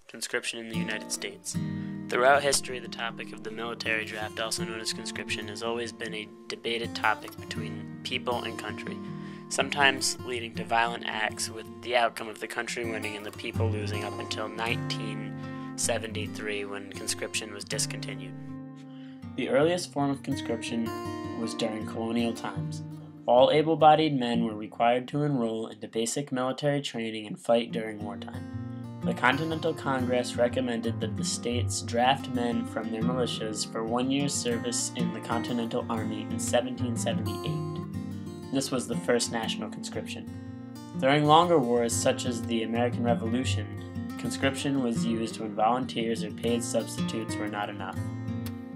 Conscription in the United States. Throughout history, the topic of the military draft, also known as conscription, has always been a debated topic between people and country, sometimes leading to violent acts with the outcome of the country winning and the people losing up until 1973 when conscription was discontinued. The earliest form of conscription was during colonial times. All able-bodied men were required to enroll into basic military training and fight during wartime. The Continental Congress recommended that the states draft men from their militias for 1 year's service in the Continental Army in 1778. This was the first national conscription. During longer wars, such as the American Revolution, conscription was used when volunteers or paid substitutes were not enough.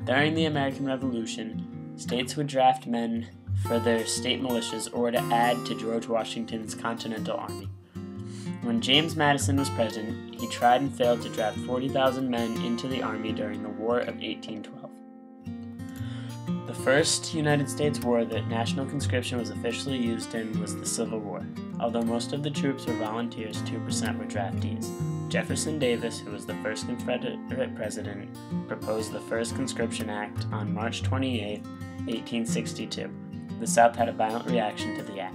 During the American Revolution, states would draft men for their state militias or to add to George Washington's Continental Army. When James Madison was president, he tried and failed to draft 40,000 men into the Army during the War of 1812. The first United States war that national conscription was officially used in was the Civil War. Although most of the troops were volunteers, 2% were draftees. Jefferson Davis, who was the first Confederate president, proposed the first Conscription Act on March 28, 1862. The South had a violent reaction to the act.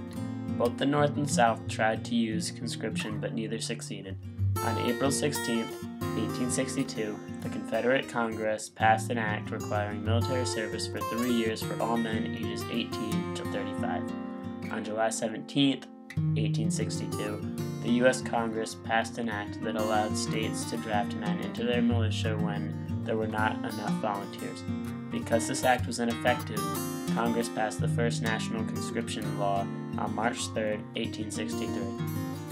Both the North and South tried to use conscription, but neither succeeded. On April 16, 1862, the Confederate Congress passed an act requiring military service for 3 years for all men ages 18 to 35. On July 17, 1862, the U.S. Congress passed an act that allowed states to draft men into their militia when there were not enough volunteers. Because this act was ineffective, Congress passed the first national conscription law on March 3, 1863.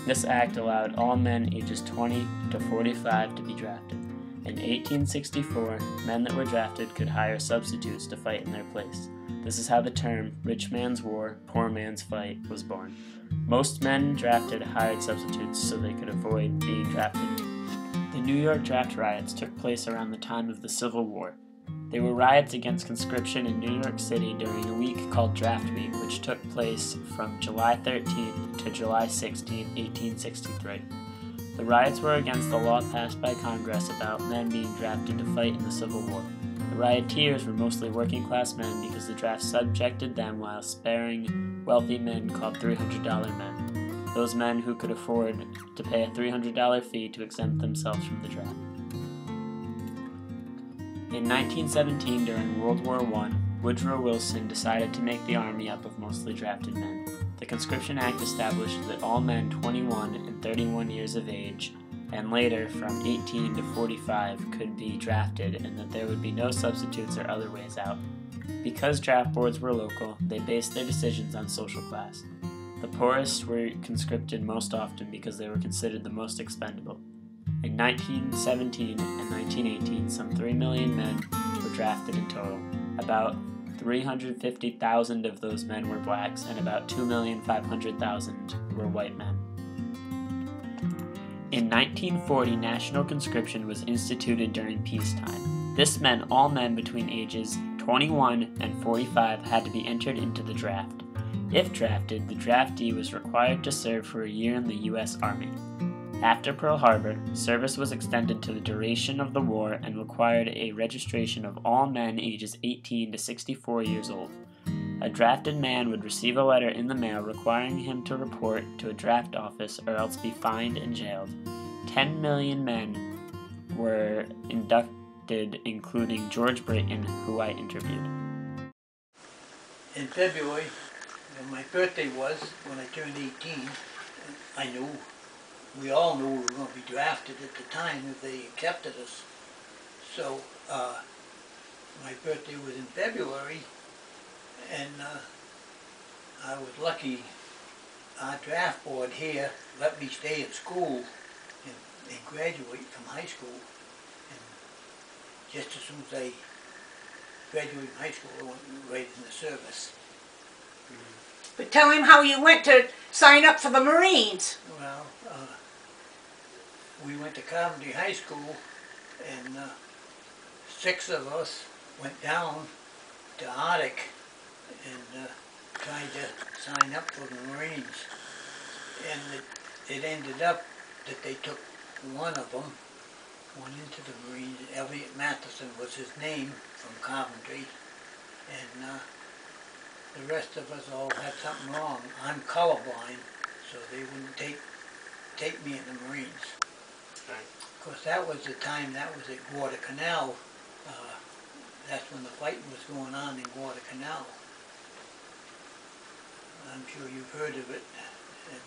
This act allowed all men ages 20 to 45 to be drafted. In 1864, men that were drafted could hire substitutes to fight in their place. This is how the term rich man's war, poor man's fight was born. Most men drafted hired substitutes so they could avoid being drafted. The New York draft riots took place around the time of the Civil War. They were riots against conscription in New York City during a week called Draft Week, which took place from July 13 to July 16, 1863. The riots were against the law passed by Congress about men being drafted to fight in the Civil War. The rioters were mostly working-class men because the draft subjected them while sparing wealthy men called $300 men, those men who could afford to pay a $300 fee to exempt themselves from the draft. In 1917, during World War I, Woodrow Wilson decided to make the Army up of mostly drafted men. The Conscription Act established that all men 21 and 31 years of age, and later from 18 to 45, could be drafted, and that there would be no substitutes or other ways out. Because draft boards were local, they based their decisions on social class. The poorest were conscripted most often because they were considered the most expendable. In 1917 and 1918, some 3 million men were drafted in total. About 350,000 of those men were blacks, and about 2,500,000 were white men. In 1940, national conscription was instituted during peacetime. This meant all men between ages 21 and 45 had to be entered into the draft. If drafted, the draftee was required to serve for a year in the U.S. Army. After Pearl Harbor, service was extended to the duration of the war and required a registration of all men ages 18 to 64 years old. A drafted man would receive a letter in the mail requiring him to report to a draft office or else be fined and jailed. 10 million men were inducted, including George Brayton, who I interviewed. In February, when my birthday was, when I turned 18, we all knew we were going to be drafted at the time if they accepted us. So my birthday was in February, and I was lucky. Our draft board here let me stay at school and graduate from high school. And just as soon as I graduated from high school, I went right in the service. But tell him how you went to sign up for the Marines. Well, we went to Coventry High School, and 6 of us went down to Arctic and tried to sign up for the Marines. And it ended up that they took one of them went into the Marines. Elliot Matheson was his name, from Coventry, and the rest of us all had something wrong. I'm colorblind, so they wouldn't take me in the Marines. Right. Of course, that was the time, that was at Guadalcanal. That's when the fighting was going on in Guadalcanal. I'm sure you've heard of it. And,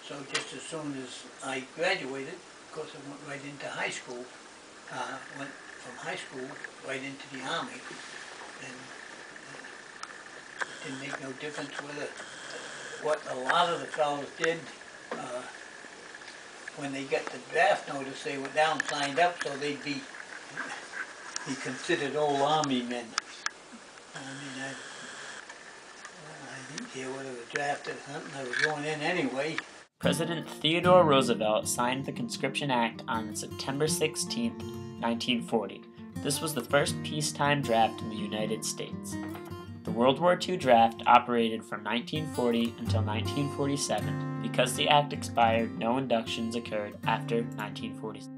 so just as soon as I graduated, of course I went right into high school. Went from high school right into the Army. And it didn't make no difference whether what a lot of the fellows did. When they got the draft notice, they went down, signed up, so they'd be considered old Army men. I mean, I didn't care whether they were drafted or something. I was going in anyway. President Theodore Roosevelt signed the Conscription Act on September 16, 1940. This was the first peacetime draft in the United States. The World War II draft operated from 1940 until 1947. Because the act expired, no inductions occurred after 1947.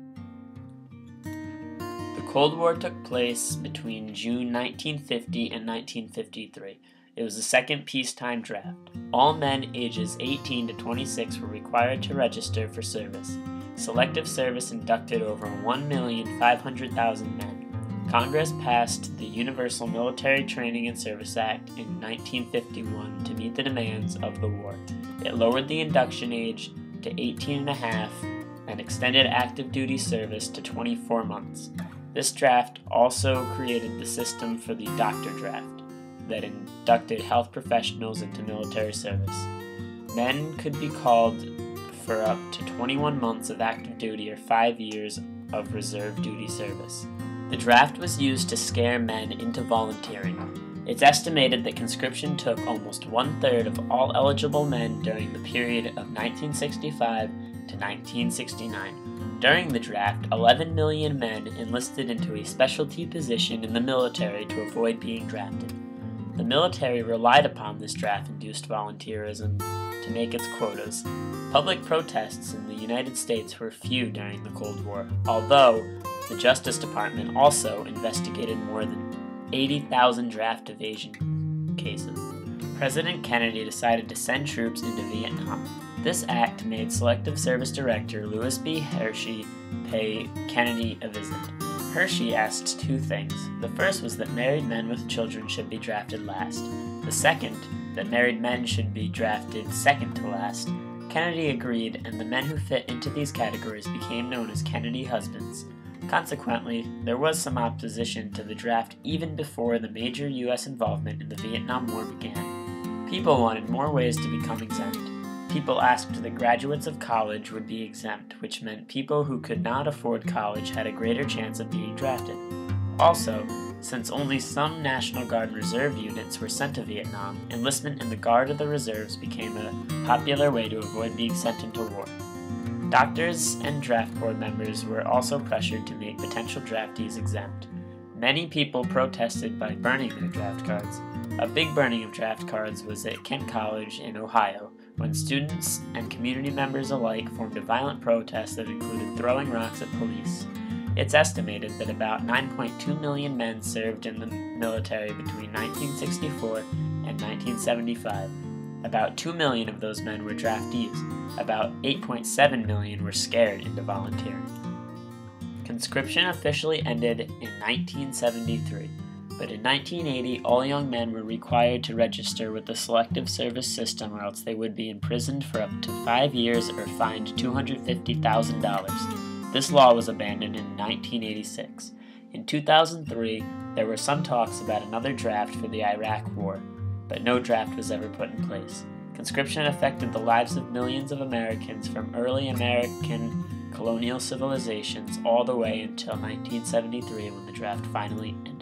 The Cold War took place between June 1950 and 1953. It was the second peacetime draft. All men ages 18 to 26 were required to register for service. Selective service inducted over 1,500,000 men. Congress passed the Universal Military Training and Service Act in 1951 to meet the demands of the war. It lowered the induction age to 18.5 and extended active duty service to 24 months. This draft also created the system for the doctor draft that inducted health professionals into military service. Men could be called for up to 21 months of active duty or 5 years of reserve duty service. The draft was used to scare men into volunteering. It's estimated that conscription took almost 1/3 of all eligible men during the period of 1965 to 1969. During the draft, 11 million men enlisted into a specialty position in the military to avoid being drafted. The military relied upon this draft-induced volunteerism to make its quotas. Public protests in the United States were few during the Cold War, although the Justice Department also investigated more than 80,000 draft evasion cases. President Kennedy decided to send troops into Vietnam. This act made Selective Service Director Louis B. Hershey pay Kennedy a visit. Hershey asked two things. The first was that married men with children should be drafted last. The second, that married men should be drafted second to last. Kennedy agreed, and the men who fit into these categories became known as Kennedy husbands. Consequently, there was some opposition to the draft even before the major U.S. involvement in the Vietnam War began. People wanted more ways to become exempt. People asked that graduates of college would be exempt, which meant people who could not afford college had a greater chance of being drafted. Also, since only some National Guard Reserve units were sent to Vietnam, enlistment in the Guard of the Reserves became a popular way to avoid being sent into war. Doctors and draft board members were also pressured to make potential draftees exempt. Many people protested by burning their draft cards. A big burning of draft cards was at Kent College in Ohio, when students and community members alike formed a violent protest that included throwing rocks at police. It's estimated that about 9.2 million men served in the military between 1964 and 1975. About 2 million of those men were draftees. About 8.7 million were scared into volunteering. Conscription officially ended in 1973, but in 1980 all young men were required to register with the Selective Service System or else they would be imprisoned for up to 5 years or fined $250,000. This law was abandoned in 1986. In 2003, there were some talks about another draft for the Iraq War, but no draft was ever put in place. Conscription affected the lives of millions of Americans from early American colonial civilizations all the way until 1973 when the draft finally ended.